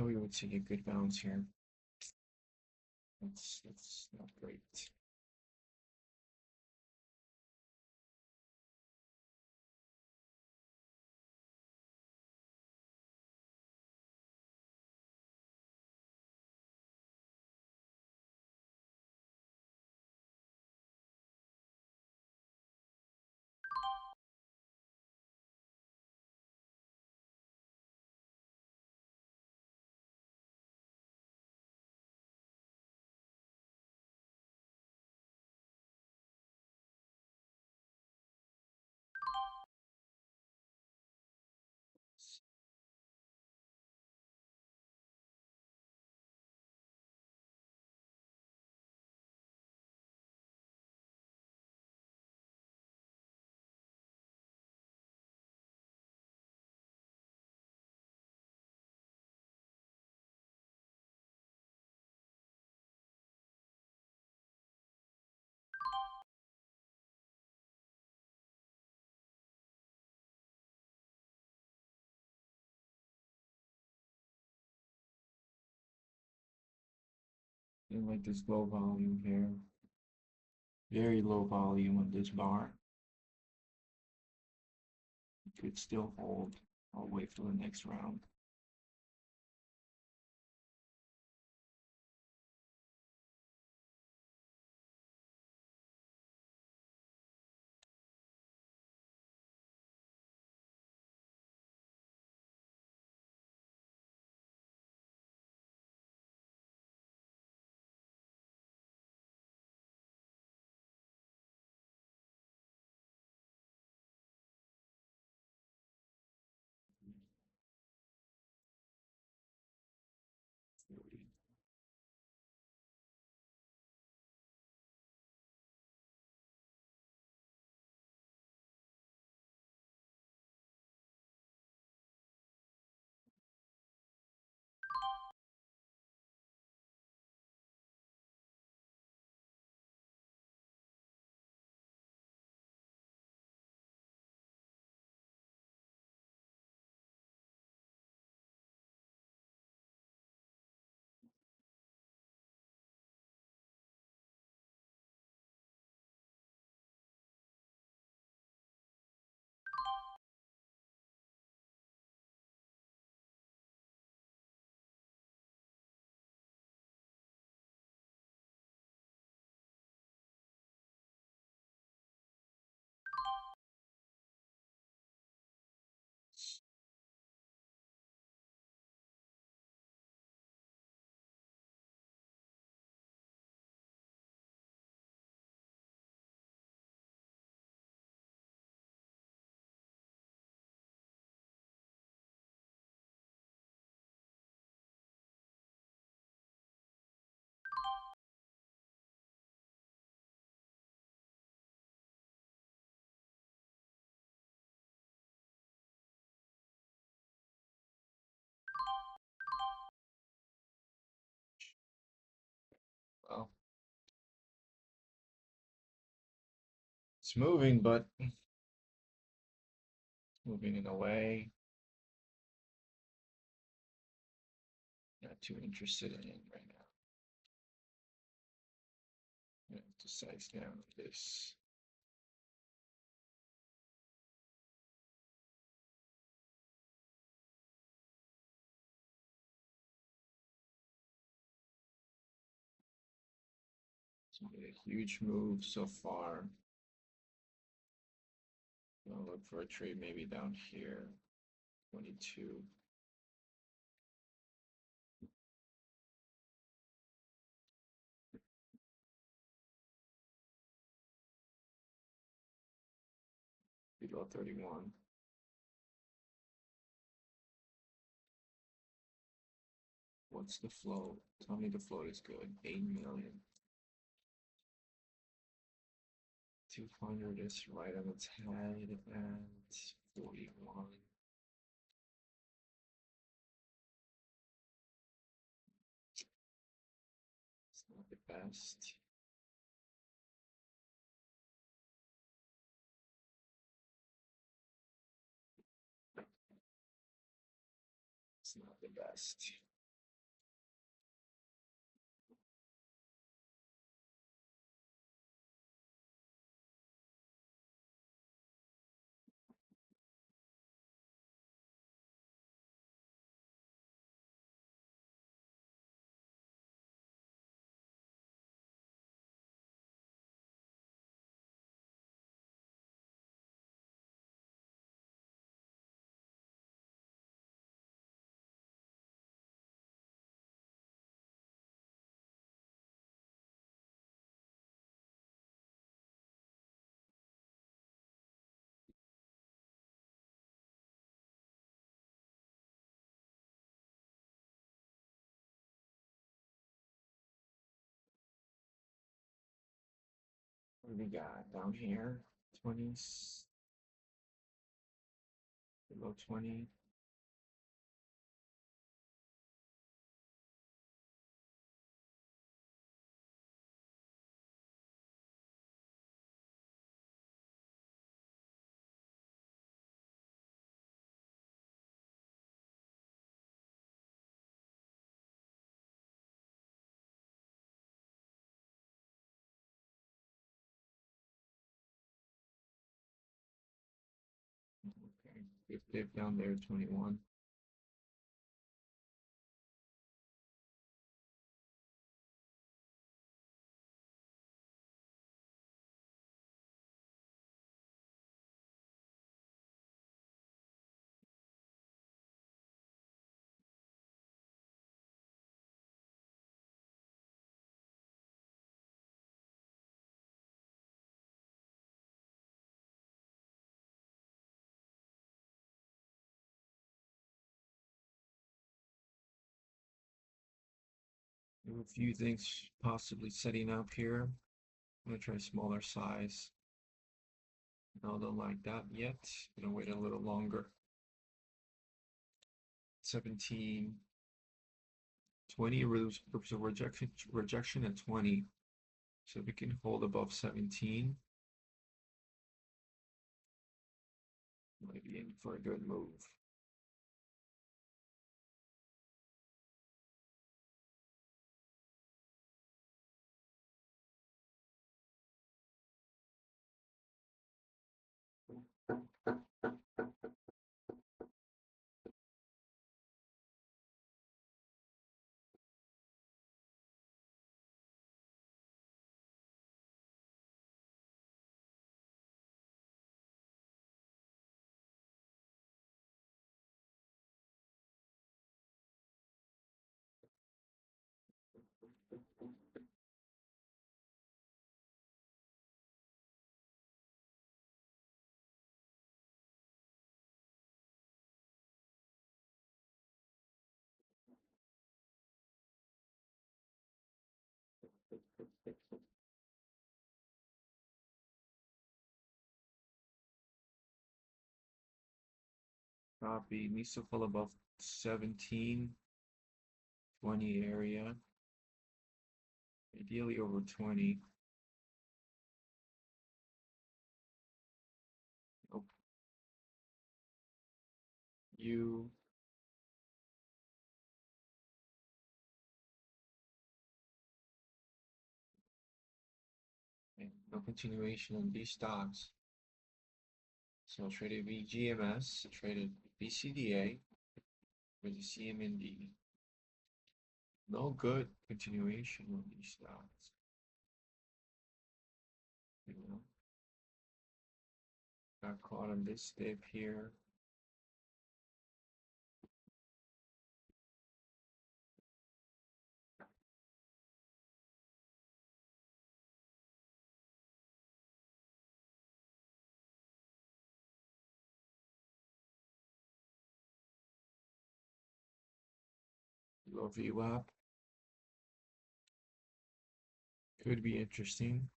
thought we would see a good bounce here. That's not great. I like this low volume here. Very low volume on this bar. Could still hold. I'll wait for the next round. Well, it's moving, but moving in a way not too interested in right now. I have to size down this. It's been a huge move so far. I'll look for a trade maybe down here, 22. Below 31. What's the float? Tell me the float is good. 8 million. 200 is right on its head at 41. It's not the best. It's not the best. What do we got down here? 20s, below 20. Okay, good dip down there, 21. There are a few things possibly setting up here. I'm gonna try smaller size. No, don't like that yet. Gonna wait a little longer. 17, 20 rejection at 20. So we can hold above 17. Might be in for a good move. Copy. Needs to fall above 17, 20 area. Ideally over 20. Nope. You. And no continuation on these stocks. So traded VGMS, traded BCDA with the CMND. No good continuation on these stocks. You know, got caught on this dip here. Low VWAP. Could be interesting.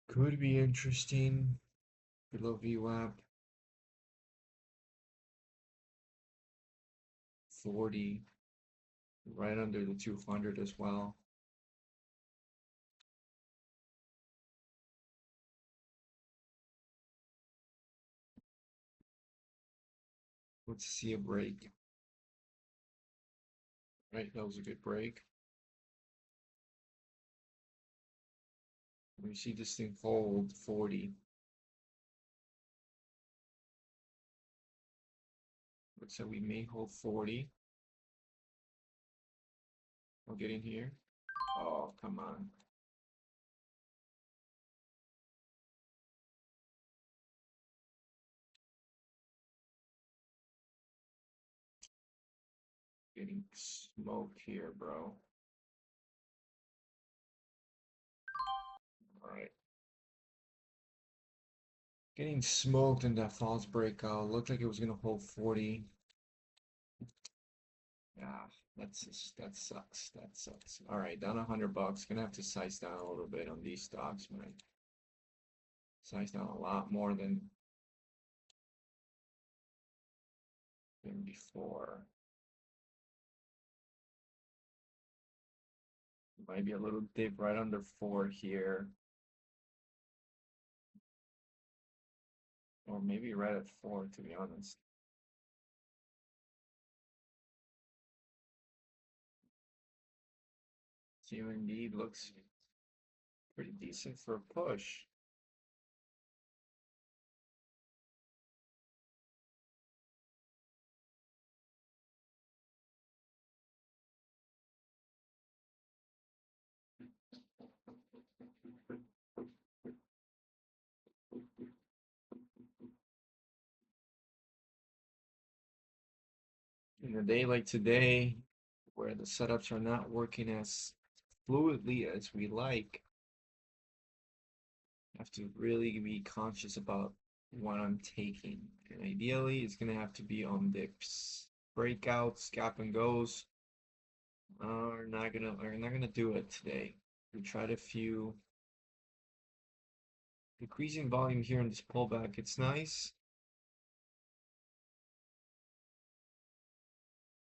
Could be interesting. Below VWAP. 40. Right under the 200 as well. Let's see a break. Right, that was a good break. We see this thing hold 40. Looks like we may hold 40. I'll get in here. Oh, come on. Getting smoked here, bro. All right. Getting smoked in that false breakout. Looked like it was gonna hold 40. Yeah, that sucks. That sucks. All right, down $100. Gonna have to size down a little bit on these stocks, man. Size down a lot more than before. Might be a little dip right under 4 here. Or maybe right at 4, to be honest. CMND looks pretty decent for a push. In a day like today, where the setups are not working as fluidly as we like, I have to really be conscious about what I'm taking. And ideally, it's gonna have to be on dips. Breakouts, gap and goes are not gonna do it today. We tried a few. Decreasing volume here in this pullback, it's nice.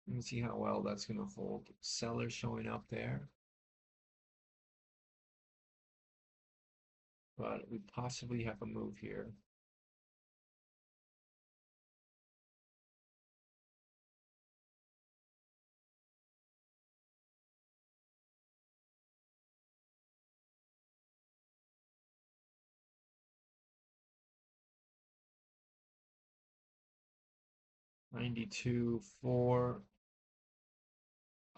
Let me see how well that's gonna hold. Seller showing up there. But we possibly have a move here. $92.4.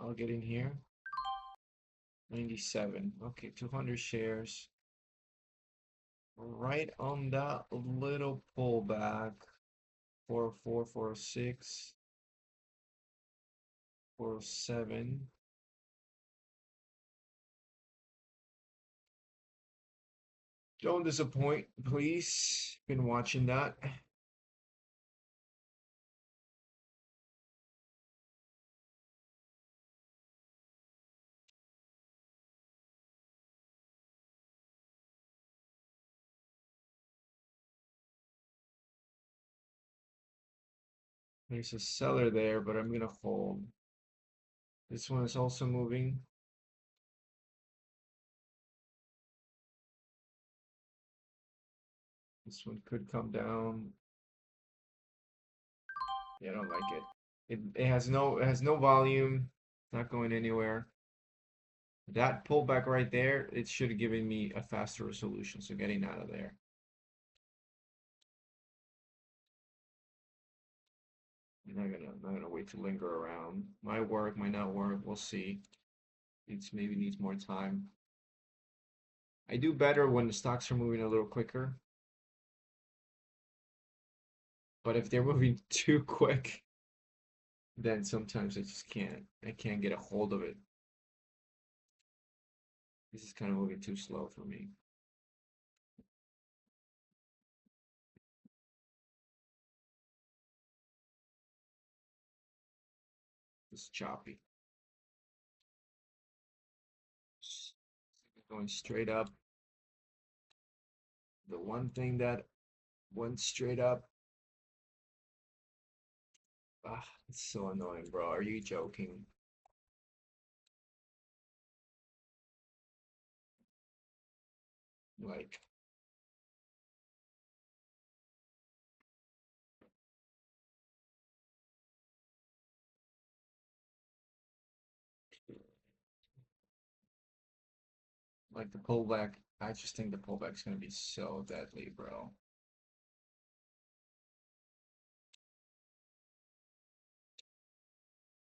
I'll get in here. 97. Okay, 200 shares. Right on that little pullback. 404, 406, 407. Don't disappoint, please. Been watching that. There's a seller there, but I'm gonna hold. This one is also moving. This one could come down. Yeah, I don't like it. It has no volume. Not going anywhere. That pullback right there, it should have given me a faster resolution. So getting out of there. I'm not gonna wait to linger around. Might work, might not work. We'll see. Maybe needs more time. I do better when the stocks are moving a little quicker. But if they're moving too quick, then sometimes I just can't. I can't get a hold of it. This is kind of moving too slow for me. It's choppy. Going straight up. The one thing that went straight up. Ah, it's so annoying, bro. Are you joking? Like, the pullback. I just think the pullback's gonna be so deadly, bro.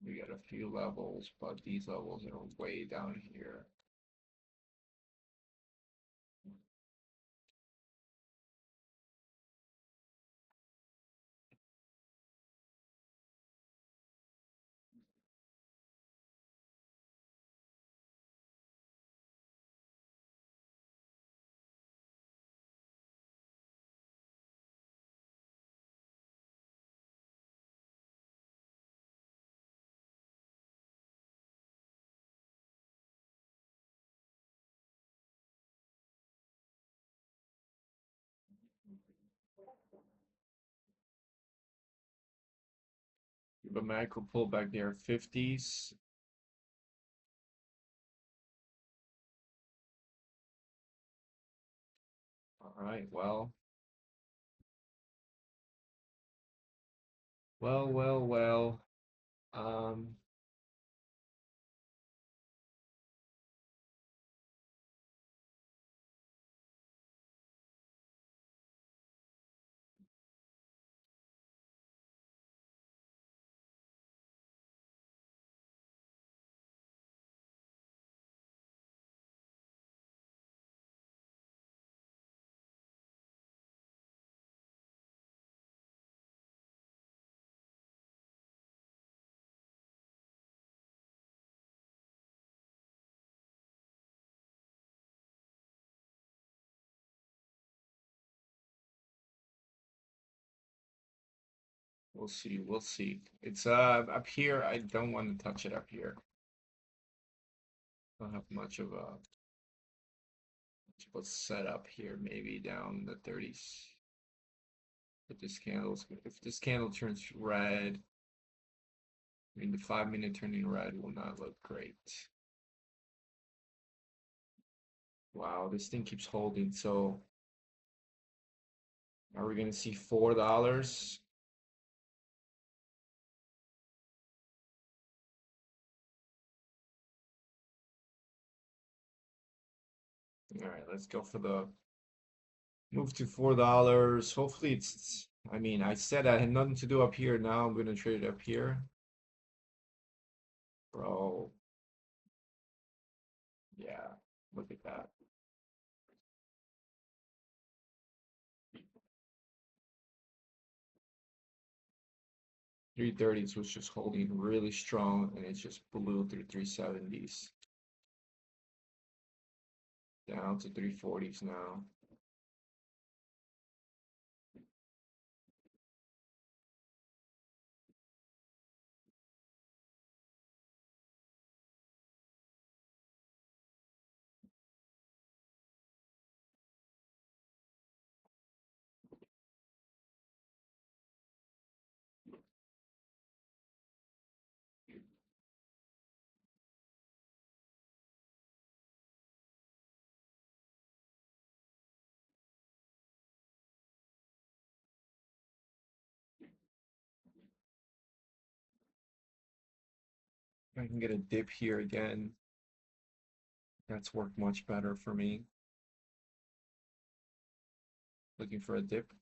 We got a few levels, but these levels are way down here. a macro pullback there, 50s. All right, well. Well. Um, we'll see. We'll see. It's up here. I don't want to touch it up here. Don't have much of a setup here. Maybe down the 30s. If this candle turns red, I mean the 5-minute turning red will not look great. Wow, this thing keeps holding. So are we gonna see $4? All right, let's go for the move to $4. Hopefully it's, I mean, I said I had nothing to do up here. Now I'm gonna trade it up here. Bro. Yeah, look at that. 330s was just holding really strong and it just blew through 370s. Down to 340s now. I can get a dip here again. That's worked much better for me. Looking for a dip.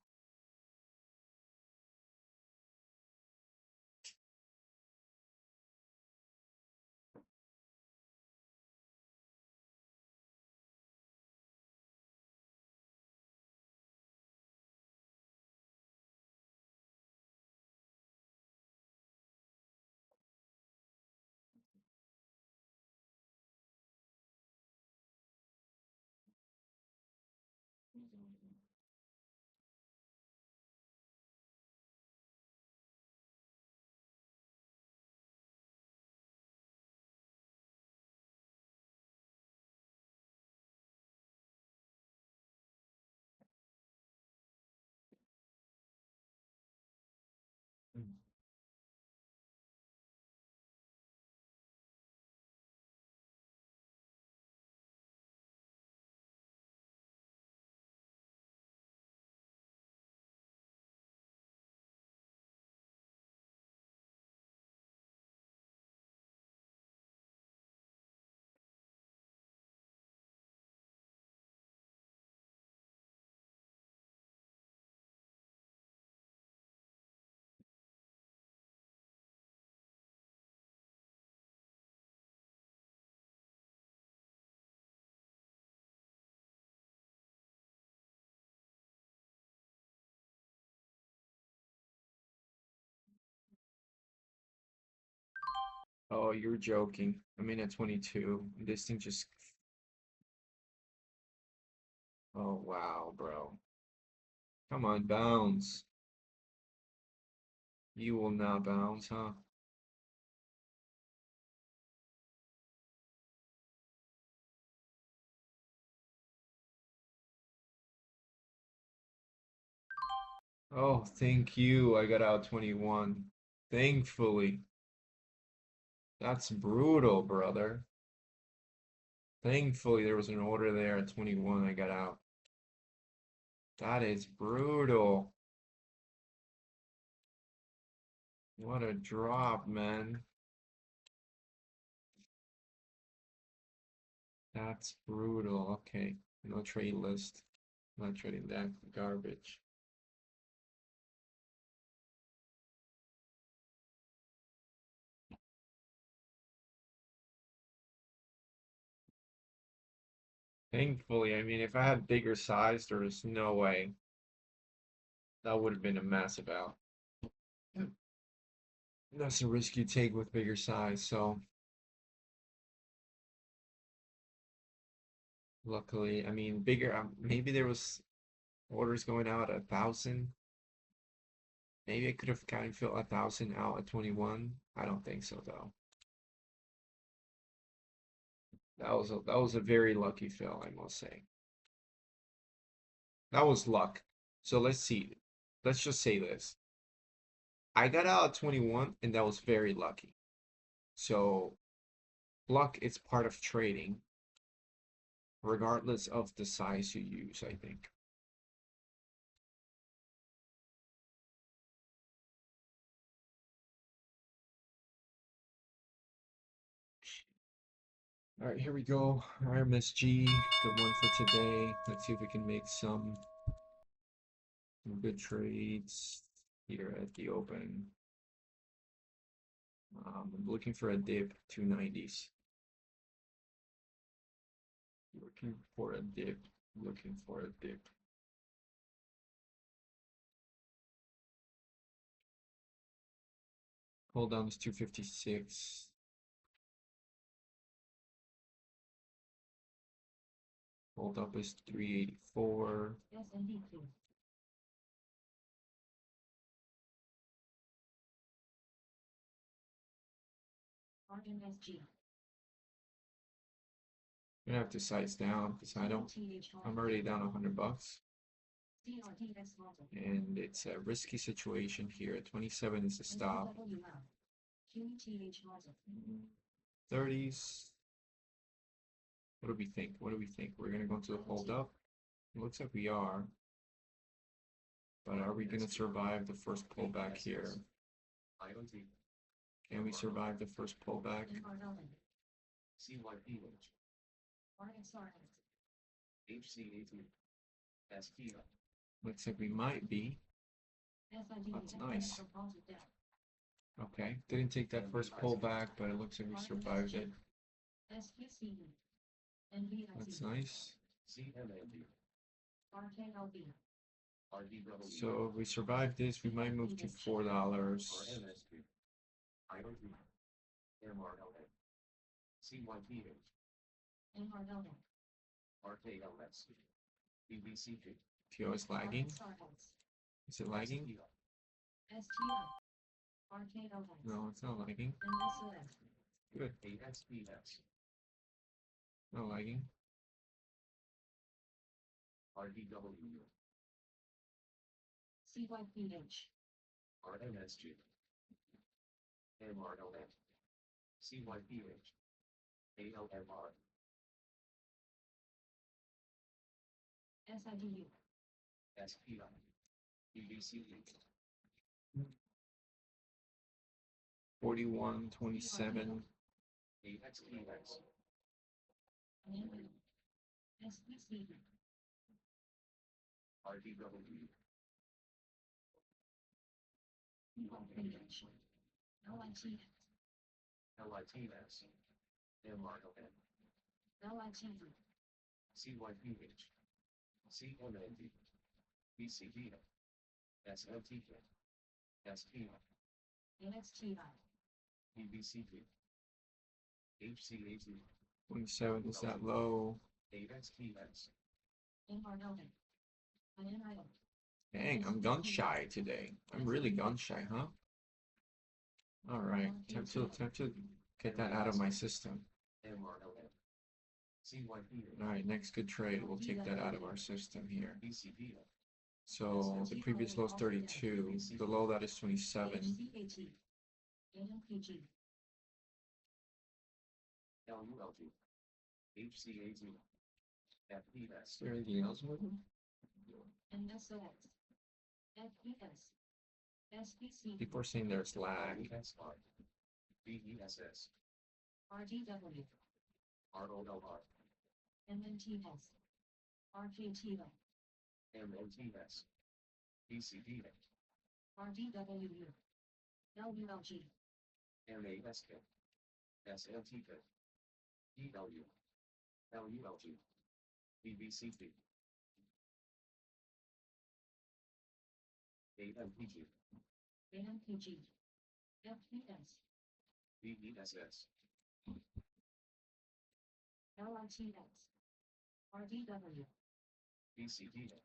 Oh, you're joking. I'm in at 22. This thing just, oh wow, bro. Come on, bounce. You will not bounce, huh? Oh, thank you. I got out 21. Thankfully. That's brutal, brother. Thankfully, there was an order there at 21. I got out. That is brutal. What a drop, man. That's brutal. Okay, no trade list. Not trading that garbage. Thankfully, I mean, if I had bigger size, there is no way that would have been a massive out. That's a risk you take with bigger size. So luckily, I mean, bigger. Maybe there was orders going out at 1,000. Maybe I could have kind of filled 1,000 out at 21. I don't think so though. That was a very lucky fill, I must say. That was luck. So let's see. Let's just say this. I got out at 21 and that was very lucky. So luck is part of trading, regardless of the size you use, I think. All right, here we go. RMSG, good one for today. Let's see if we can make some good trades here at the open. I'm looking for a dip, 290s. Looking for a dip, looking for a dip. Hold down is 256. Hold up is 384. SND, please. RMSG. I'm gonna have to size down because I'm already down $100. And it's a risky situation here. 27 is the stop. 30s. What do we think? What do we think? We're gonna go into the hold up. It looks like we are. But are we gonna survive the first pullback here? Can we survive the first pullback? Looks like we might be. That's nice. Okay, didn't take that first pullback, but it looks like we survived it. That's nice. So if we survive this, we might move to $4. PO is lagging. Is it lagging? No, it's not lagging. Good. Not lagging. CYPH. RMSG. MRLM. CYPH. ALMR. SIDU. SPI. BCDA. 41.27. AXPX. SPC. RDW. CYPH. LITS. LITS. MRLM. LITU. CYPH. CMND. BCDA. SLTK. SPI. NXTI. BBCP. HCAT. 27 is that low. AXPX. MRLM. INIO. Dang, I'm gun shy today. I'm really gun shy, huh? All right, time to get that out of my system. MRLM. CYPH. All right, next good trade. We'll take that out of our system here. BCDA. So the previous low is 32. The low that is 27. CAT. AMPG, LULG, HCAZ, FPS, Is there anything else with them? NSOX, FPS, SBC, People are saying there's lag. SR, BESS, RDW, ROLR, MNTS, RKTO, MNTS, BCDA, RDWU, LULG, MASK, SLTK, EW, LULG, BBCP, AMPG, AMPG, FPS, BESS, LITX, RDW, BCDA,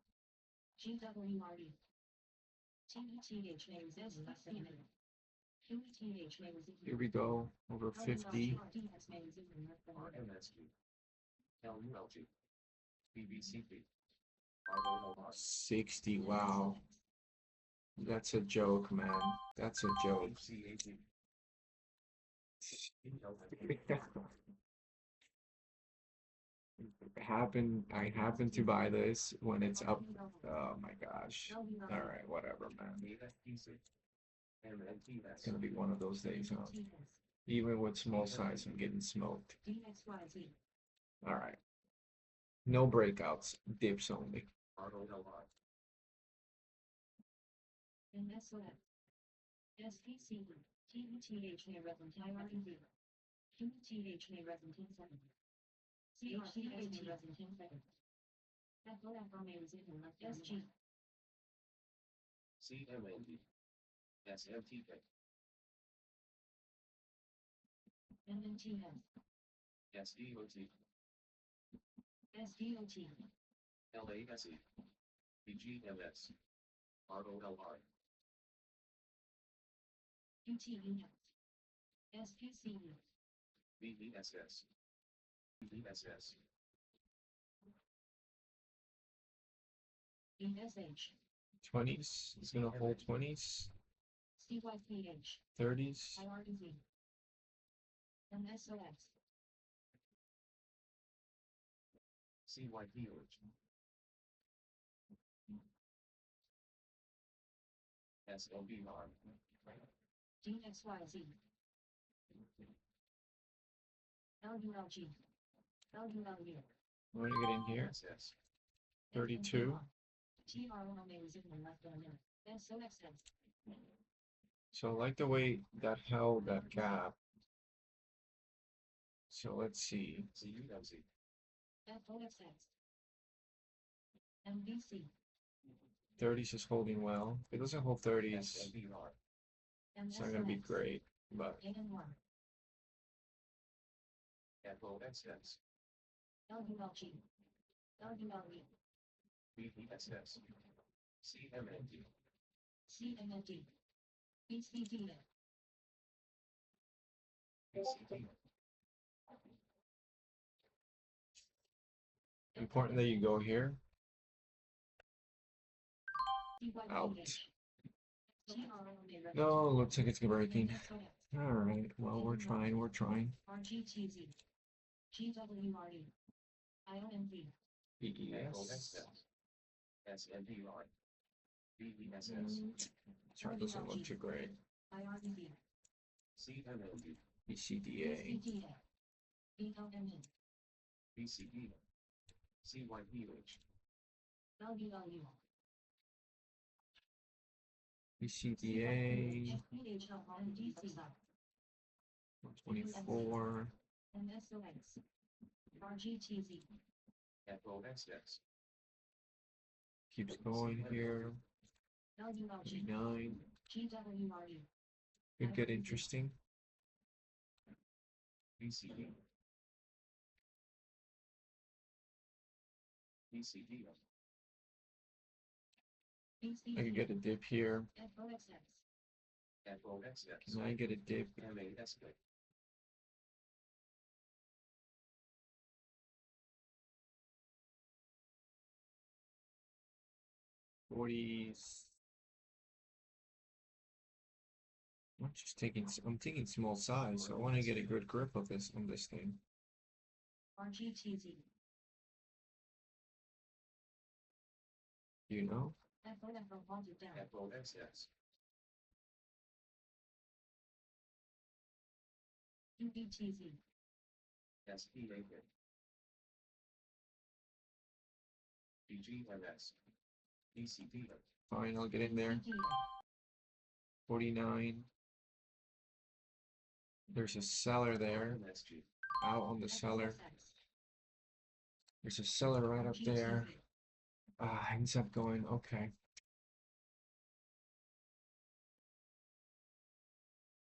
GWRE, TETH names as SNBR, QETH names Here we go, over 50. RMSG, LULG, BBCP, ROLR, 60, wow. That's a joke, man. That's a joke. HCAG, I happen to buy this when it's up. Oh my gosh. All right, whatever, man. AFPC, MNTS, It's gonna be one of those days, huh? Even with small size, I'm getting smoked. DXYZ, All right. No breakouts, dips only. ROLR, NSOX, SPC, TETH may represent IRD, QETH may represent 7, CHCS may represent 7, FOFR may represent SG, CMND, SLTK, MNTS, SDOT, SDOT, LASE, BGMS, ROLR, QTUNet, SPCU, BESS, BESS, ESH, 20s. It's gonna hold 20s, CYPH, 30s. IRDZ, NSOX, CYPH, SNBR, DXYZ, LULG, LULU, We're gonna get in here. SS, 32. TRO may resume left on minute, SOXS, So I like the way that held that gap. So let's see. CUMC, FOXS, MVC, 30s is holding well. If it doesn't hold 30s, SNBR, it's not gonna be NSOX, great. But AN1, FOXS, LULG, LULE, BESS, CMND, CMND, BCDA, BCD, important that you go here. Out. CYPH, TRO may represent No, looks like it's breaking. NSOX, All right. Well, we're trying. We're trying. RGTZ, GWRE, IOMV, BES. FOXS, SNBR, BESS, Chart doesn't look too great. IRDB, CMND, BCDA. BCDA, BLMN, BCD, CYPH, LULU, BCDA. FPHL, DCZ, 24. NSOX, RGTZ, FOXS, Keeps going here. LULG, 39. GWRE, Could get interesting. BCD, BCD, I could get a dip here. FOXX, FOXS, Can I get a dip? MASK, 40s. I'm taking small size, so I want to get a good grip of this on this thing. RGTZ. You know? Echo wanted down. Echo XX. UBTZ. SPAK. BGMS. BCDA. Fine, I'll get in there. BCDA. 49. There's a seller there. RMSG. Out on the seller. SX. There's a seller right up there. GTZ. Ends up going, okay.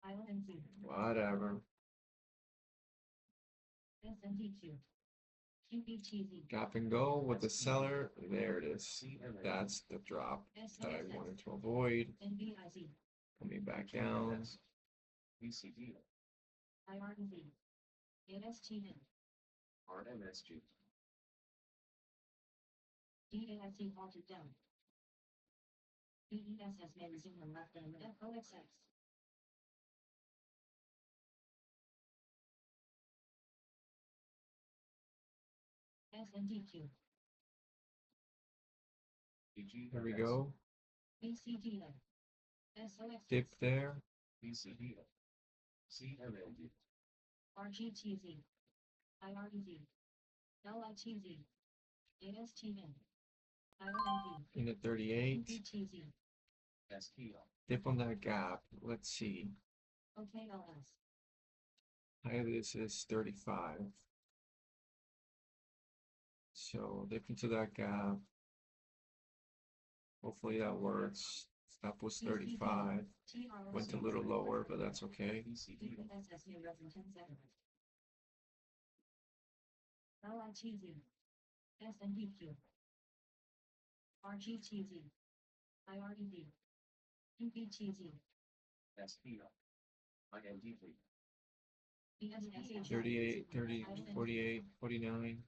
INC. Whatever. SNDQ. QBTZ. Gap and go with the seller. There it is. CMND. That's the drop that I SNBR. wanted to avoid. NBIZ. Coming back down. BCDA. IRNZ. ASTN. RMSG. DASC halted down. BESS may resume on left and FOXX. SNDQ. BGMS. There we go. BCDA. SOX. Dip there. BCDA. CMND. RGTZ. IREZ. LITZ. ASTN. IRNV. In at 38. UBTZ. SPL. Dip on that gap. Let's see. OKLS. High of this is 35. So dip into that gap. Hopefully that works. Stop was 35. Went a little lower, but that's okay. BCDA. BSS near resin 10 seconds. LITZ. SNDQ. RGTZ. IREZ. UBTZ. SPL. IND3. BSSH. 38, 30, 48, 49.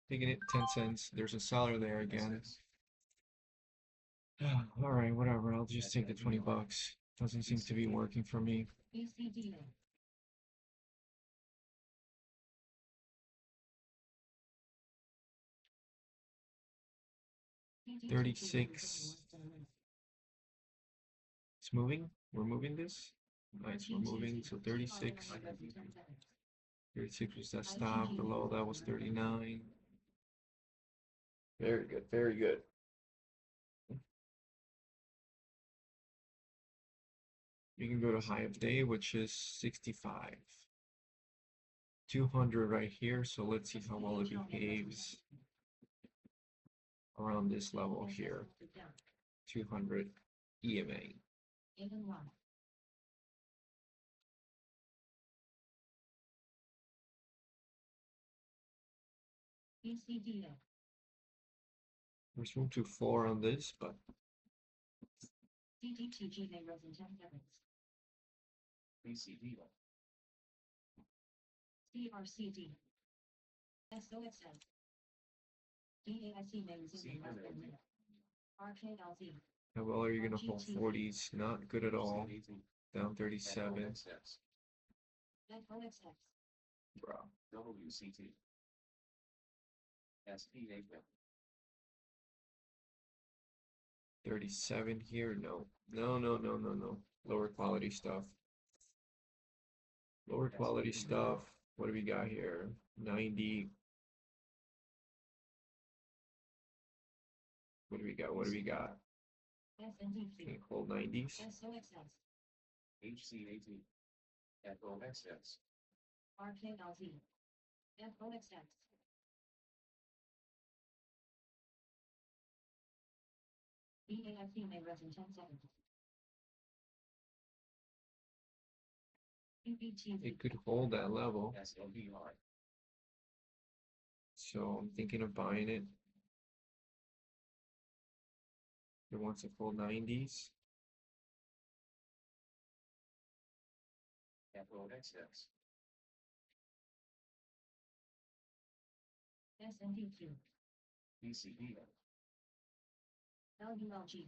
Taking it 10 cents. There's a seller there again. All right, whatever. I'll just take the 20 bucks. Doesn't seem to be working for me. BCDA. BDTZ. 36. It's moving. We're moving this. Nice, we're moving. So 36. 36 was that stop. Below that was 39. Very good. Very good. You can go to high of day, which is 65. 200 right here. So let's see how well it behaves around this level here. 200 EMA. Even one. BCDA. There's room to 4 on this, but DDTG may resin 10 seconds. BCDA. CRCD. SOXS. DAIC may resume in less than a minute. RKLZ. how well are you going to hold 40s? Not good at all. Down 37. FOXX. FOXX. Bro. WCT. SPAK. 37 here. No. No, no, no, no, no. Lower quality stuff. Lower quality stuff. What do we got here? 90. What do we got? What do we got? SNDQ. Can't hold 90s. SOXS. HCAT. FOXX. RKLZ. FOXX. BAFC may resin 10 seconds. UBTZ. It could hold that level. SNBR. So I'm thinking of buying it. It wants a full 90s. FOXX. SNDQ. BCDA. LULG.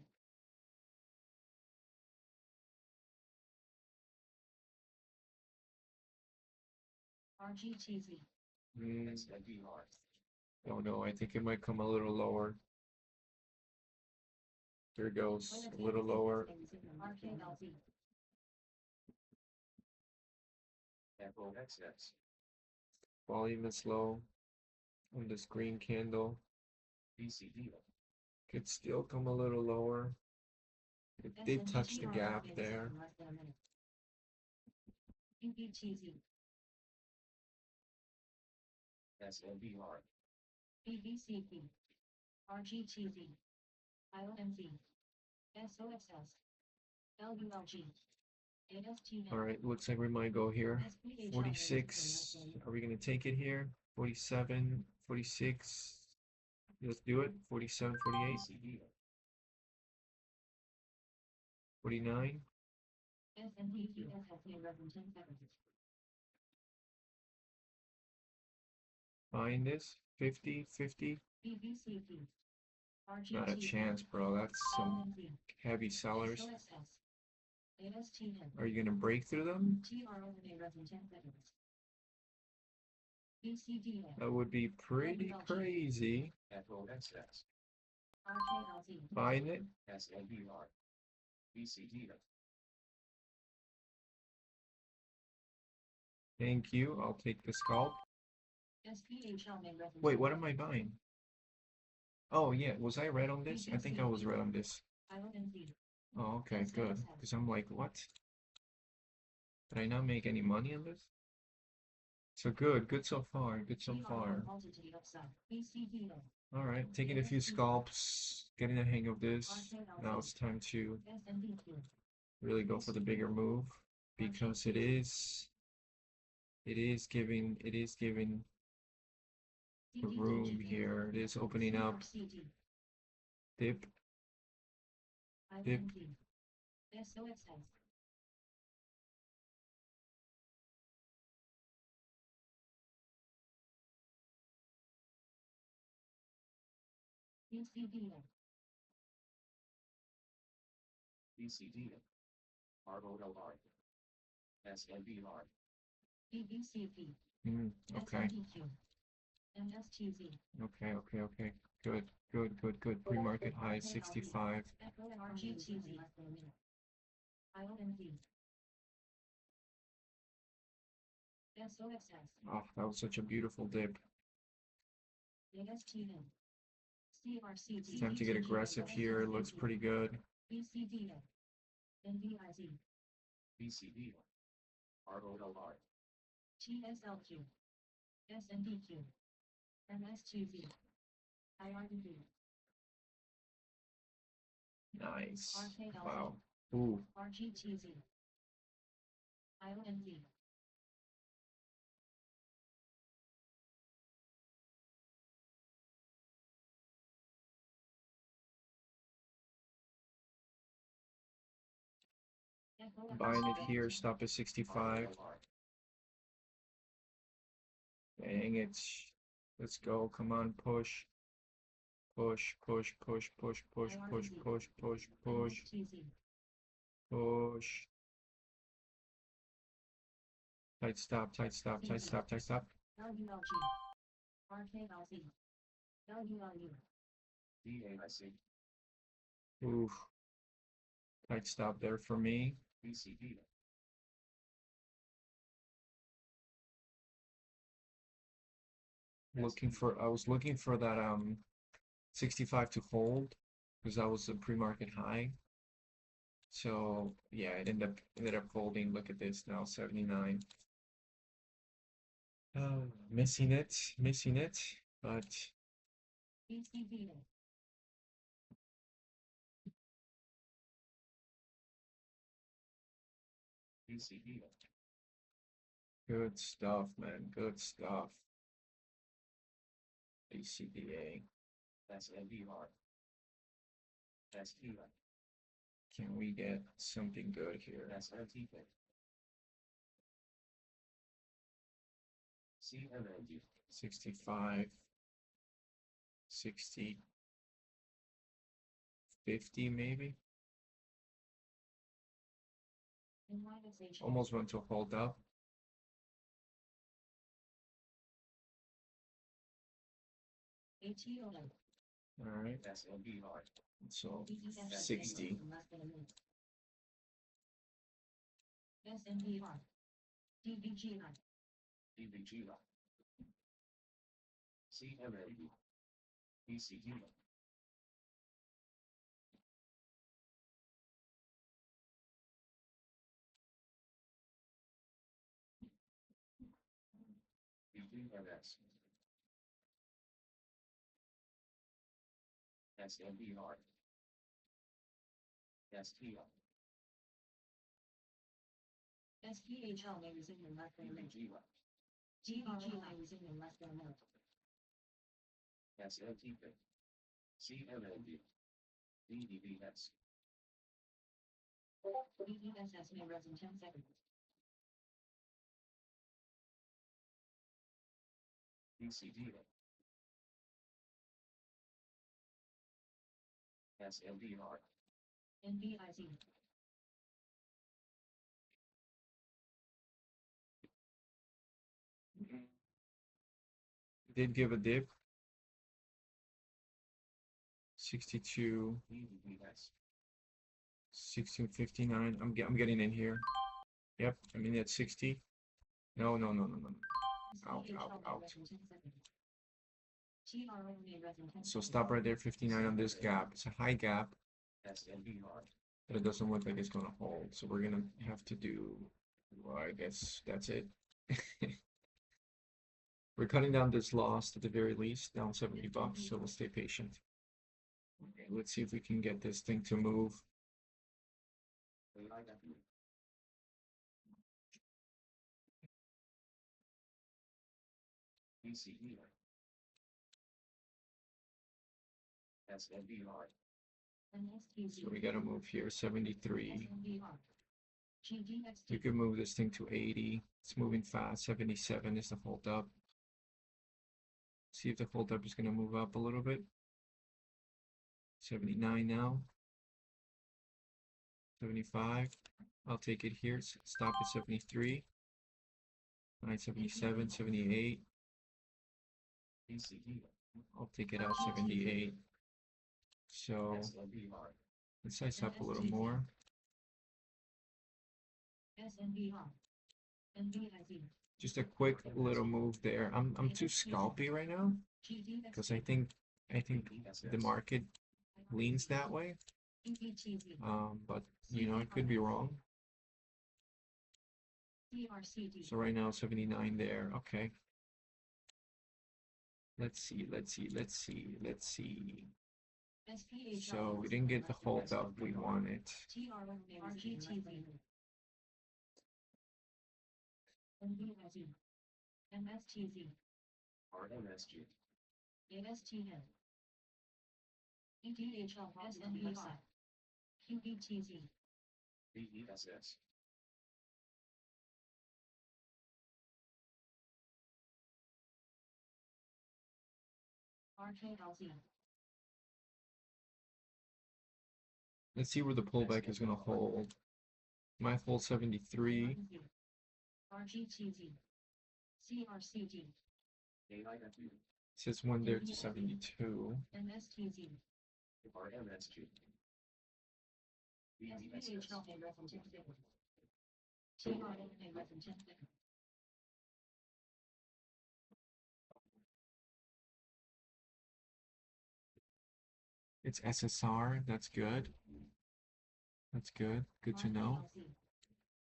RGTZ. SNBR. Oh no, I think it might come a little lower. There it goes, a little lower. RKLZ. Echo XX. Volume is low on this green candle. BCDA. Could still come a little lower. It did touch the gap there. UBTZ. SNBR. BBCP. RGTZ. IOMZ. SOXS. LULG. ASTN. All right, looks like we might go here. 46. Are we gonna take it here? 47, 46. Let's do it. 47, 48, BCDA. 49. SNBQ SFA revenue 10 seconds. Buying this. 50, 50. BBCP. Not a chance, bro. That's some IOMZ. heavy sellers. SOXS. ASTN. Are you gonna break through them? TROMA revenue 10 seconds. BCDA. That would be pretty crazy. Echo XX. RKLZ. Buying it. SNBR. BCDA. Thank you. I'll take the scalp. SPHL may revenue. Wait, what am I buying? Oh yeah, was I red on this? I think I was red on this. IOMZ. Oh, okay, good. Because I'm like, what? Did I not make any money on this? So good, good so far, good so far. Multitude upside. BCDA. All right, taking a few scalps, getting the hang of this. Now it's time to SNBQ. really go for the bigger move because it is giving the room here. It is opening up. CRCD. Dip, dip. IOMZ. SOXS. BCDA. BCDA. ROLR. SNBR. BBCP. Okay, SNBQ. MSTZ. okay. Good. Pre-market high 65. Echo RGTZ. IOMZ. SOXS. Oh, that was such a beautiful dip. ASTN. CRCD. Time to get aggressive here. It looks pretty good. BCDA. NVIZ. BCDA. ROLR. TSLQ. SNDQ. MSTZ. IRDB. Nice. RKLZ. Wow. Ooh, RGTZ. IOMZ. Echo buying it MSTZ. here. Stop at 65. ROLR. Dang it. Let's go. Come on, push. Push. MSTZ. Push. Tight stop. LULG. RKLZ. LULU. DAIC. Oof. Tight stop there for me. BCDA. I was looking for that 65 to hold because that was a pre-market high. So yeah, it ended up holding. Look at this now, 79. Missing it, but BCDA. BCDA. good stuff, man. Good stuff. BCDA. SNBR. SQL. Can we get something good here? SNTP. CMND. 65, 60, 50 maybe? Minimization. Almost went to hold up. ACCL. All right, SNBR. so BCDA 60. less than a minute. SNBR. DBGI. DBGI. CMND. BCDA. BDMS. SNBR. STL. SPHL may resume in less than a minute. DBGI. GBGI resume in less than a minute. SNTP. CMND. BDBS. BDSS may rest in 10 seconds. BCDA. SNBR. NBIC. Did give a dip. 62, BDBS. 1659. I'm getting in here. Yep, I'm in at 60. No. Out. So stop right there, 59 on this gap. It's a high gap, SNBR. but it doesn't look like it's gonna hold. So we're gonna have to do, well, I guess that's it. We're cutting down this loss at the very least, down 70 bucks, so we'll stay patient. Okay, let's see if we can get this thing to move. BCDA. SNBR. So we gotta move here, 73. We GDXT. could move this thing to 80. It's moving fast. 77 is the hold up. See if the hold up is gonna move up a little bit. 79 now. 75. I'll take it here. Stop at 73. 977, 78. BCDA. I'll take it out 78. So SNBR. let's size up a little more. SNBR. NBIC. Just a quick little move there. I'm too scalpy right now because I think the market leans that way. But you know, it could be wrong. So right now 79 there. Okay. Let's see. So we didn't get the hold up we wanted. MSTZ. RMSG. ASTN. EDHL SNBR. QBTZ. BESS. RKLZ. Let's see where the pullback is gonna hold. Might hold 73. RGTZ. CRCG. AIFU. Says one there to 72. MSTZ. RMSG. BESS. SPHL may rest in 10 seconds. TRN may rest in 10 seconds. It's SSR. That's good. That's good. Good to know.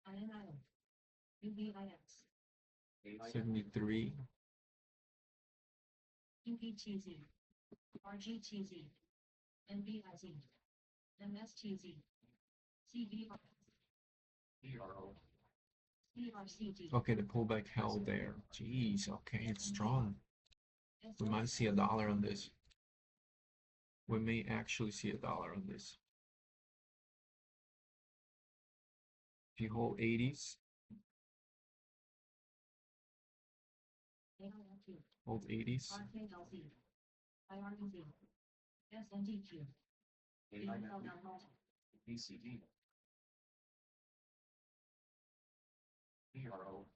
INIO. UBIX. 73. UPTZ. RGTZ. NBIZ. MSTZ. CBR. ERO. CRCG. Okay, the pullback held there. Jeez. Okay, it's strong. We might see $1 on this. We may actually see $1 on this. If you hold 80s, AIFU. hold 80s. RKLZ. IRBZ. SNDQ. AIFU. BCD. ERO.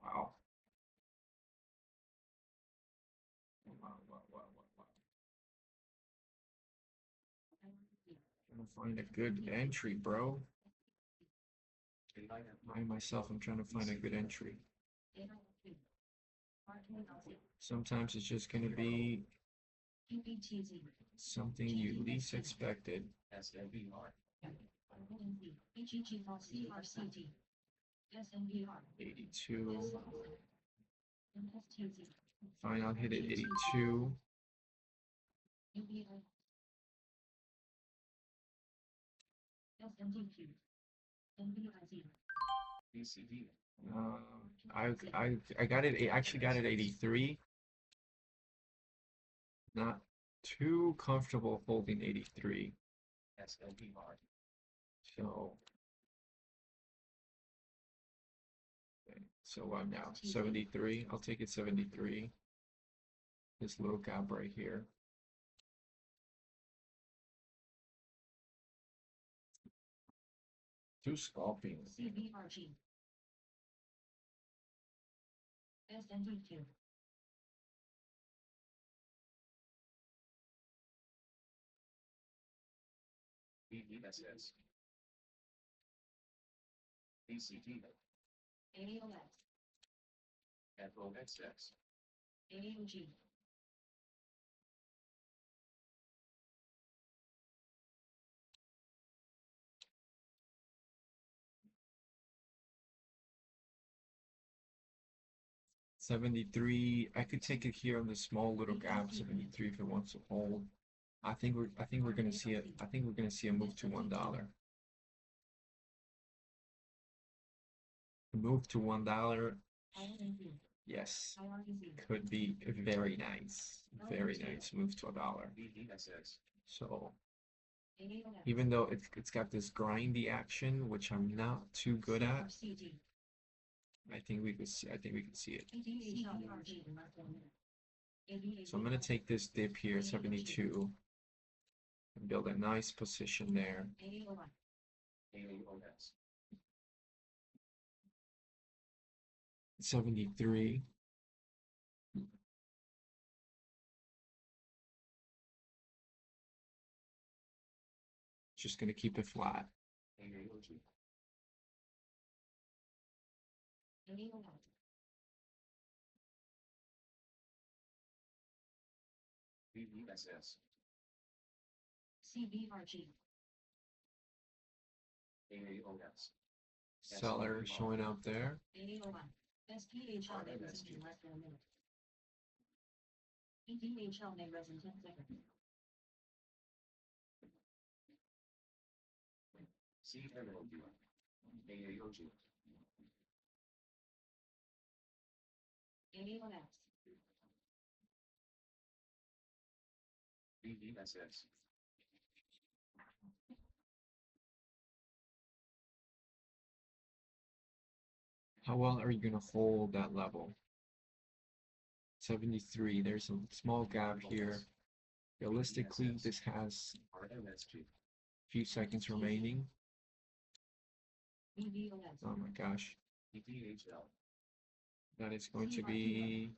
Wow. Wow. Trying to find a good entry, bro. I myself am trying to find a good entry. Sometimes it's just going to be something you least expected. SNBR. SNBR. 82. Fine, I'll hit it 82. BCDA. I got it. I actually got it 83. Not too comfortable holding 83. SNBR. So, okay, so what now? 73. I'll take it 73. This little gap right here. Two scalping. CBRG. SND2. BESS. BCDA. AOX. FOXX. AOG. $73. I could take it here on the small little gap. 73 if it wants to hold. I think we're gonna see it. I think we're gonna see a move to $1. Move to $1. Yes, could be very nice. Very nice move to $1. BESS. So even though it's got this grindy action, which I'm not too good at, I think we can see it. So I'm gonna take this dip here, 72, and build a nice position there. AOX. 73. Just gonna keep it flat. AOG. BESS. CBRG. AOX. Seller showing up there. AOI. SPHL may resume in less than a minute. EDHL may resume 10 seconds. CMND. AOG. AOX. BESS. How well are you gonna hold that level? 73. There's a small gap here. Realistically, this has RMSG. a few seconds remaining. EVOX. Oh my gosh. EDHL. That is going to be,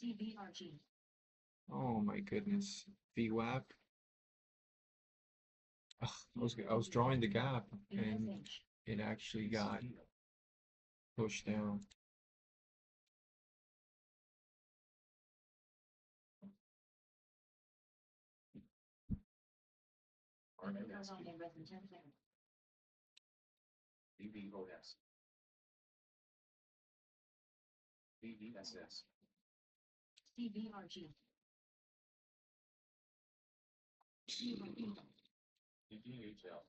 CBRG. oh my goodness. VWAP. Ugh, I was drawing the gap and BSH. it actually got pushed down. RMSG. May resume 10 seconds. BBOS. BESS. CBRG. EDHL.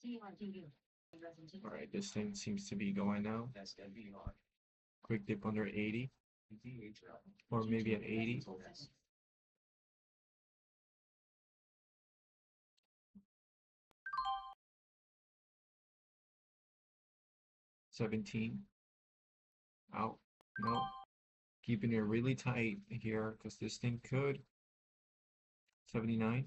CRTU. May resume 10 All right, seconds. this thing seems to be going now. SNBR. Quick dip under 80, EDHL. or maybe at 80. BOS. 17. Out. No. Keeping it really tight here because this thing could. 79.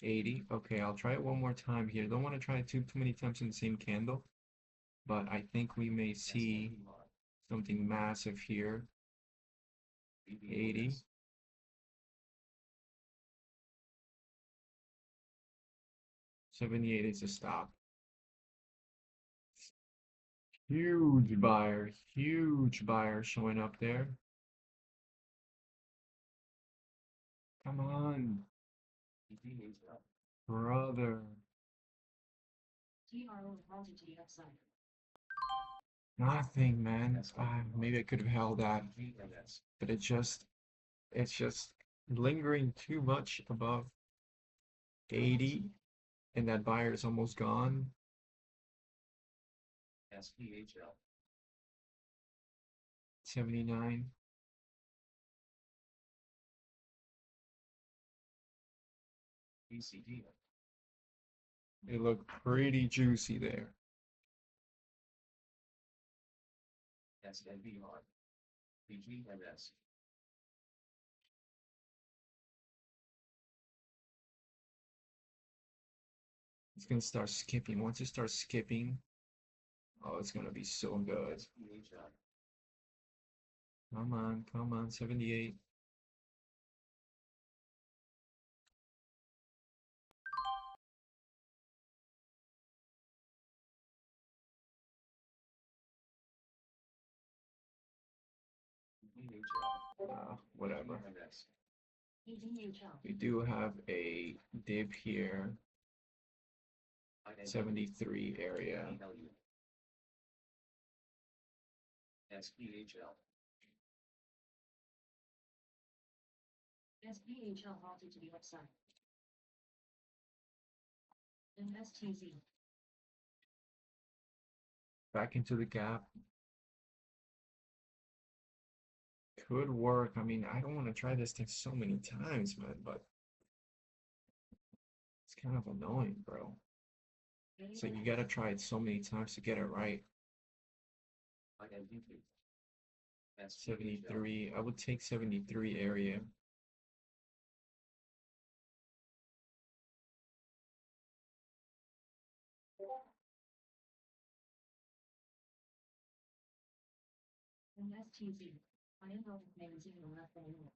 80. Okay, I'll try it one more time here. Don't want to try it too many times in the same candle. but I think we may see SNBR. something massive here. 80. $78 is a stop. Huge buyer showing up there. Come on, BCDA. brother. TRO halted to the upside. Nothing, man. Maybe I could have held that, BCDA. but it's just lingering too much above 80, and that buyer is almost gone. SPHL. 79. BCDA. It looked pretty juicy there. SNBR. BGMS. It's gonna start skipping. Once it starts skipping, oh, it's gonna be so good. SPHL. Come on, 78. Whatever. BGMS. EDHL. We do have a dip here, 73 area. SPHL. SPHL halted to the upside. And STZ. Back into the gap. Could work. I mean, I don't want to try this thing so many times, man, but it's kind of annoying, bro. So you gotta try it so many times to get it right. 73. I would take 73 area. And STZ. I am not magazine left anymore.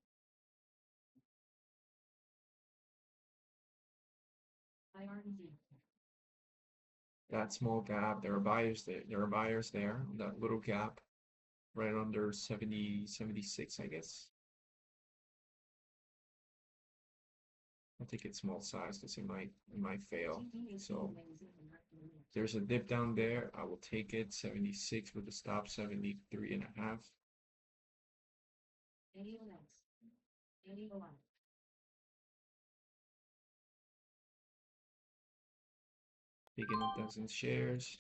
IRZ. That small gap, there are buyers there. There are buyers there. That little gap, right under 70, 76, I guess. I'll take it small size because it might fail. So there's a dip down there. I will take it 76 with a stop 73 and a half. 80 80 Taking a dozen shares.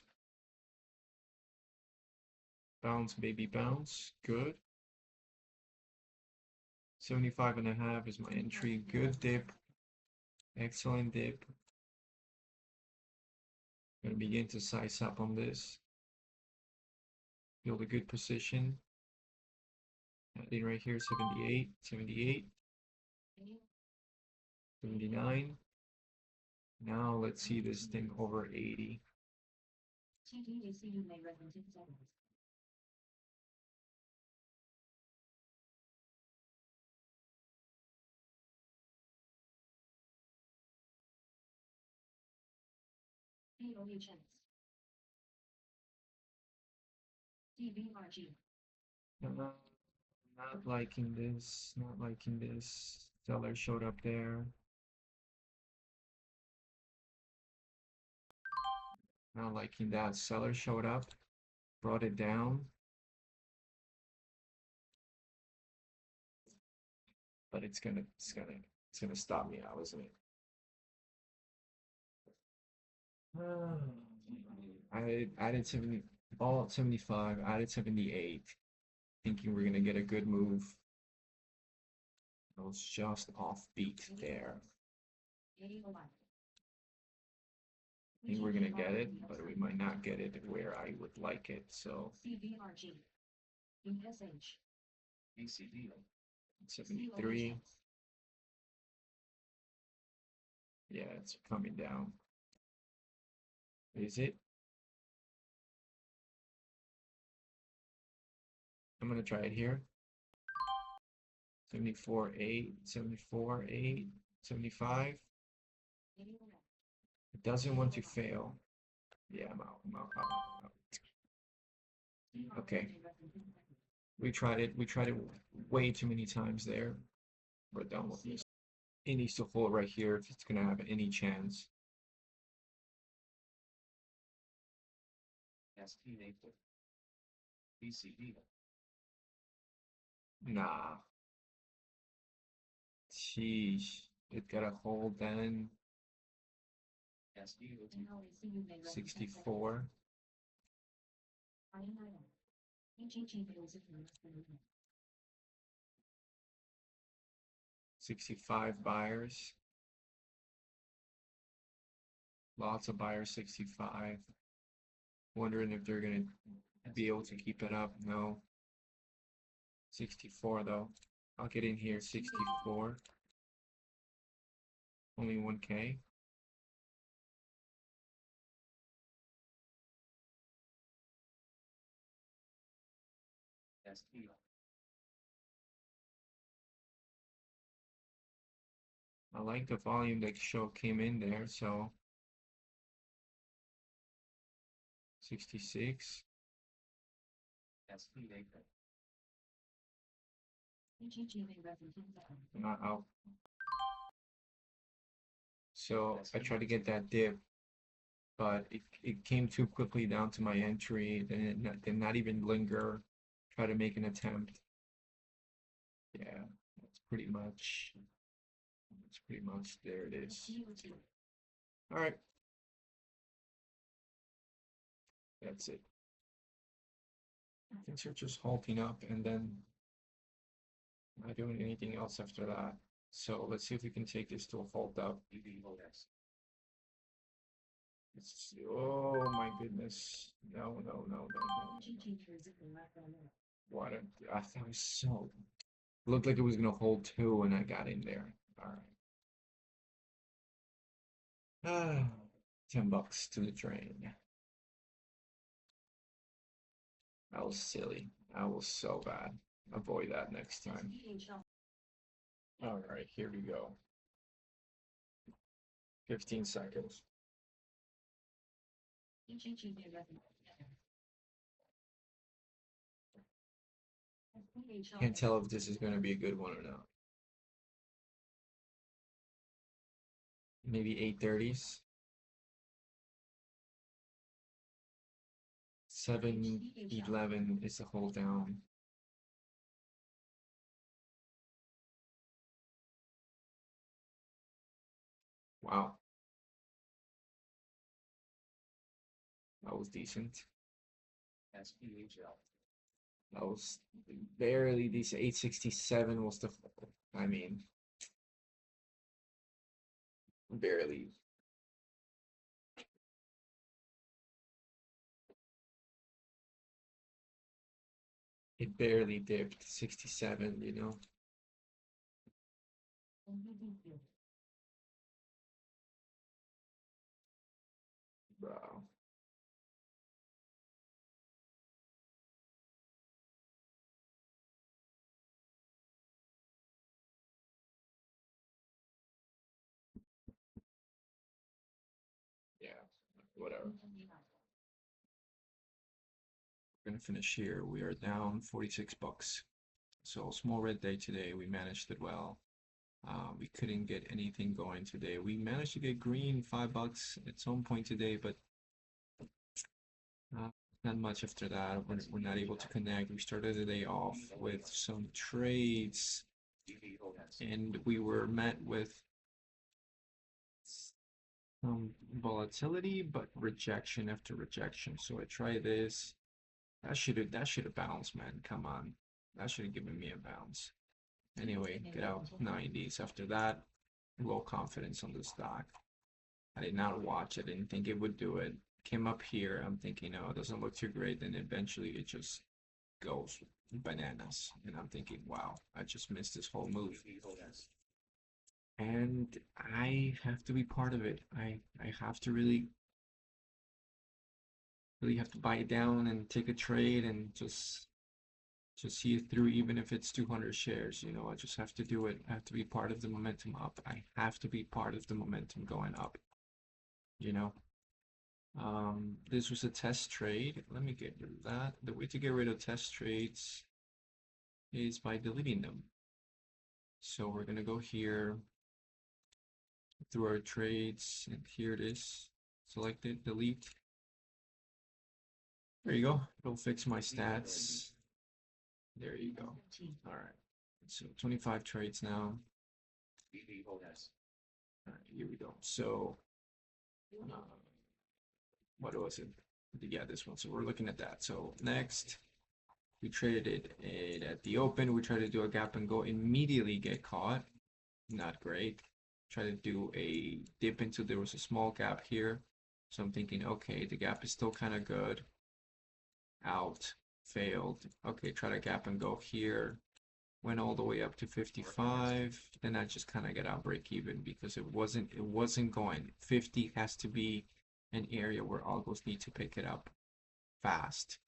Bounce, baby, bounce. Good. 75 and a half is my entry. Good dip. Excellent dip. Gonna begin to size up on this. Build a good position. Adding right here, 78, 78, 79. Now let's see this thing over 80. TTACU may resident in seconds. POHS. DBRG. Not liking this, not liking this. Seller showed up there. Not liking that. Seller showed up, brought it down. But it's gonna stop me out, isn't it? I added 70, all at 75, added 78, thinking we're gonna get a good move. I was just offbeat there. 80 I think we're gonna get it, but we might not get it where I would like it. So CBRG. USH. BCDA. 73. Yeah, it's coming down. Is it? I'm gonna try it here. 74.8, 74.8, 75. It doesn't want to fail. Yeah, I'm out. I'm out. I'm out. Okay. We tried it. We tried it way too many times there. We're done with this. It needs to hold right here if it's gonna have any chance. SNBR. BCDA. Nah. Sheesh. It got a hold then. SNBR. 64. 65 buyers. Lots of buyers, 65. Wondering if they're gonna be able to keep it up. No. 64 though. I'll get in here. 64. Only 1K. SNBR. I like the volume that came in there, so 66. SNBR. Not out. So I tried to get that dip, but it came too quickly down to my entry. Then it did not even linger. Try to make an attempt. Yeah, that's pretty much. That's pretty much there. It is. All right. That's it. Things are just halting up and then not doing anything else after that. So let's see if we can take this to a halt up. Oh my goodness. No, no, no, no, no. What I thought it was so. Looked like it was gonna hold two and I got in there. All right. 10 bucks to the drain. That was silly. That was so bad. Avoid that next time. All right, here we go. 15 seconds. Can't tell if this is going to be a good one or not. Maybe 830s. 711 is the hold down. Wow. That was decent. SPHL. That was barely decent. 867 was the, I mean, barely. It barely dipped 67, you know. Wow. Yeah, whatever. We're gonna finish here. We are down 46 bucks. So small red day today. We managed it well. We couldn't get anything going today. We managed to get green $5 at some point today, but not much after that. We're not able to connect. We started the day off with some trades, and we were met with some volatility, but rejection after rejection. So I tried this. That should have bounced, man. Come on, that should have given me a bounce. Anyway, get out 90s. After that, low confidence on the stock. I did not watch it. I didn't think it would do it. Came up here. I'm thinking, oh, it doesn't look too great. Then eventually it just goes bananas. And I'm thinking, wow, I just missed this whole move. And I have to be part of it. I have to really have to buy it down and take a trade and just Just see it through, even if it's 200 shares. You know, I just have to do it. I have to be part of the momentum up. I have to be part of the momentum going up. You know, this was a test trade. Let me get rid of that. The way to get rid of test trades is by deleting them. So we're gonna go here through our trades, and here it is. Select it, delete. There you go. It'll fix my stats. There you go. All right. So 25 trades now. All right, here we go. So, what was it? Yeah, this one. So we're looking at that. So next, we traded it at the open. We tried to do a gap and go, immediately get caught. Not great. Try to do a dip into, there was a small gap here. So I'm thinking, okay, the gap is still kind of good. Out, failed. Okay, try to gap and go here. Went all the way up to 55. Then I just kind of got out break even because it wasn't going. 50 has to be an area where algos need to pick it up fast.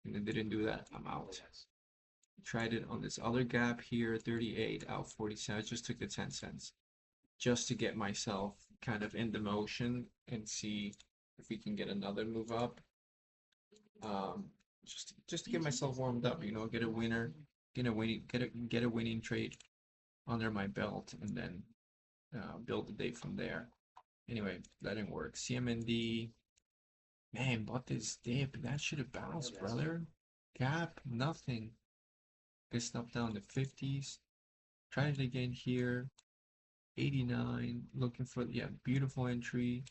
And it didn't do that. I'm out. Tried it on this other gap here, 38, out 47. I just took the 10 cents just to get myself kind of in the motion and see if we can get another move up. Just to get myself warmed up, you know, get a winner, get a winning trade under my belt, and then build the day from there. Anyway, that didn't work. CMND, man, bought this dip. That should have bounced, brother. Gap, nothing. Gets up down to 50s. Tried it again here. 89. Looking for, yeah, beautiful entry.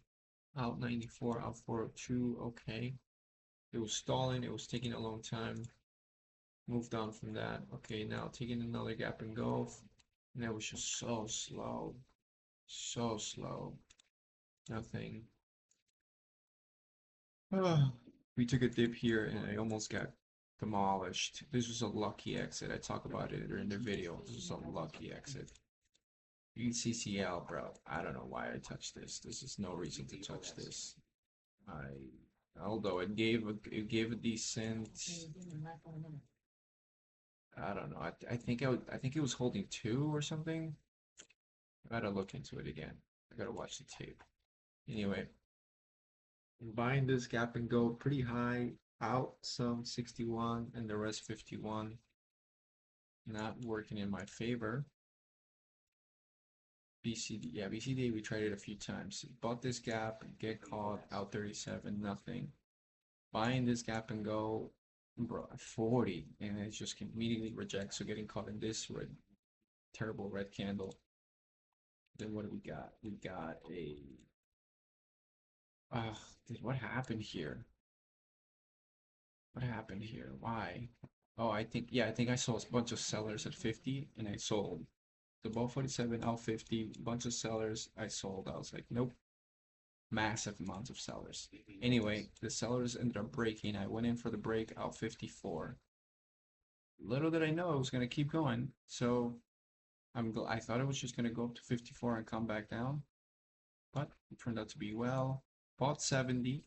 Out 94, out 402. Okay. It was stalling. It was taking a long time. Moved on from that. Okay, now taking another gap and go. And that was just so slow. So slow. Nothing. We took a dip here and I almost got demolished. This was a lucky exit. I talk about it in the video. This is a lucky exit. ACCL, bro. I don't know why I touched this. This is no reason to touch this. Although it gave a decent. I don't know. I think it was holding 2 or something. I gotta look into it again. I gotta watch the tape. Anyway, buying this gap and go pretty high, out some 61 and the rest 51. Not working in my favor. BCDA, we tried it a few times. Bought this gap, get caught, out 37, nothing. Buying this gap and go, bro, 40, and it just immediately rejects. So getting caught in this terrible red candle. Then what do we got? We got a. What happened here? What happened here? Why? Oh, I think I saw a bunch of sellers at 50, and I sold. The ball 47, out 50, bunch of sellers. I sold. I was like, nope. Massive amounts of sellers. Anyway, the sellers ended up breaking. I went in for the break, out 54. Little did I know it was going to keep going. So I thought it was just going to go up to 54 and come back down. But it turned out to be well. Bought 70.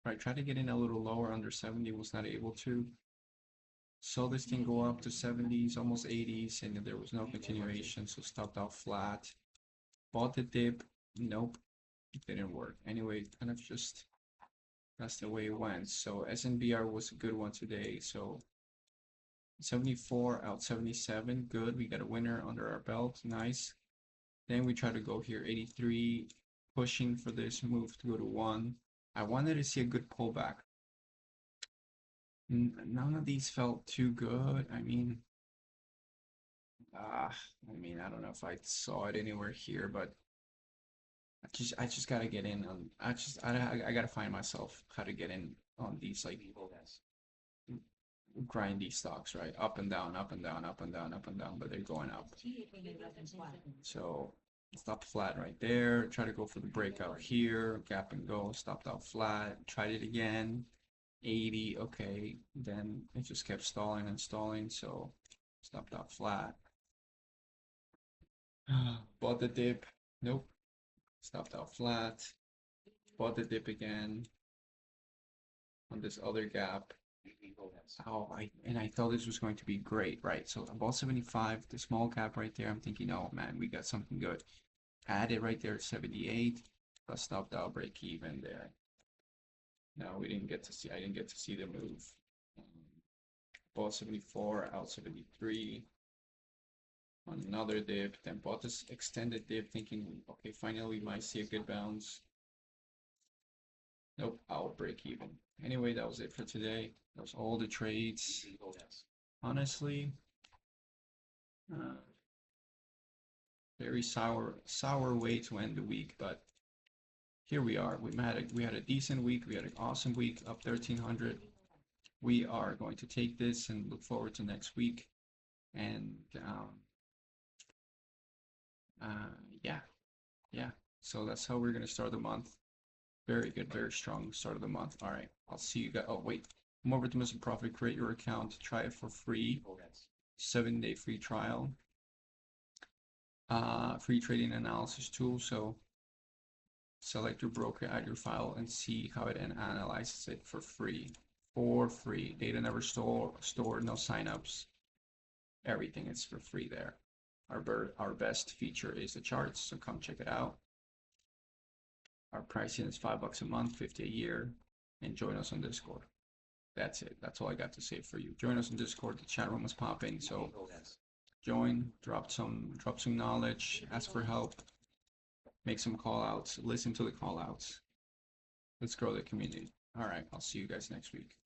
Right, tried to get in a little lower under 70, was not able to. Saw this thing go up to 70s, almost 80s, and there was no continuation, so stopped out flat. Bought the dip. Nope. It didn't work. Anyway, kind of just that's the way it went. So SNBR was a good one today. So 74 out 77, good. We got a winner under our belt, nice. Then we try to go here, 83, pushing for this move to go to 1. I wanted to see a good pullback. None of these felt too good. I mean, I don't know if I saw it anywhere here, but I just gotta get in on. I gotta find myself how to get in on these like grindy stocks, right? Up and down, up and down, up and down, up and down, but they're going up. So stopped flat right there. Try to go for the breakout here. Gap and go. Stopped out flat. Tried it again. 80. Okay. Then it just kept stalling and stalling. So stopped out flat. Bought the dip. Nope. Stopped out flat. Bought the dip again on this other gap. Oh, I thought this was going to be great, right? So above 75, the small cap right there, I'm thinking, oh man, we got something good. Add it right there at 78. Let's stop that break even there. No, we didn't get to see, I didn't get to see the move. Bought 74, out 73. Another dip, then bought this extended dip, thinking, okay, finally we might see a good bounce. Nope, I'll break even. Anyway, that was it for today. That was all the trades. Honestly, very sour way to end the week, but here we are. We had a decent week. We had an awesome week, up 1,300. We are going to take this and look forward to next week. And yeah. So that's how we're gonna start the month. Very good, very strong start of the month. All right, I'll see you guys. Oh wait, come over to Mr. Profit, create your account, try it for free. 7-day free trial. Free trading analysis tool. So select your broker, add your file, and see how it analyzes it for free. For free. Data never stored, no signups. Everything is for free there. Our best feature is the charts, so come check it out. Our pricing is $5 a month, 50 a year, and join us on Discord. That's it. That's all I got to say for you. Join us on Discord. The chat room is popping, so join, drop some knowledge, ask for help, make some call outs, listen to the call outs. Let's grow the community. All right, I'll see you guys next week.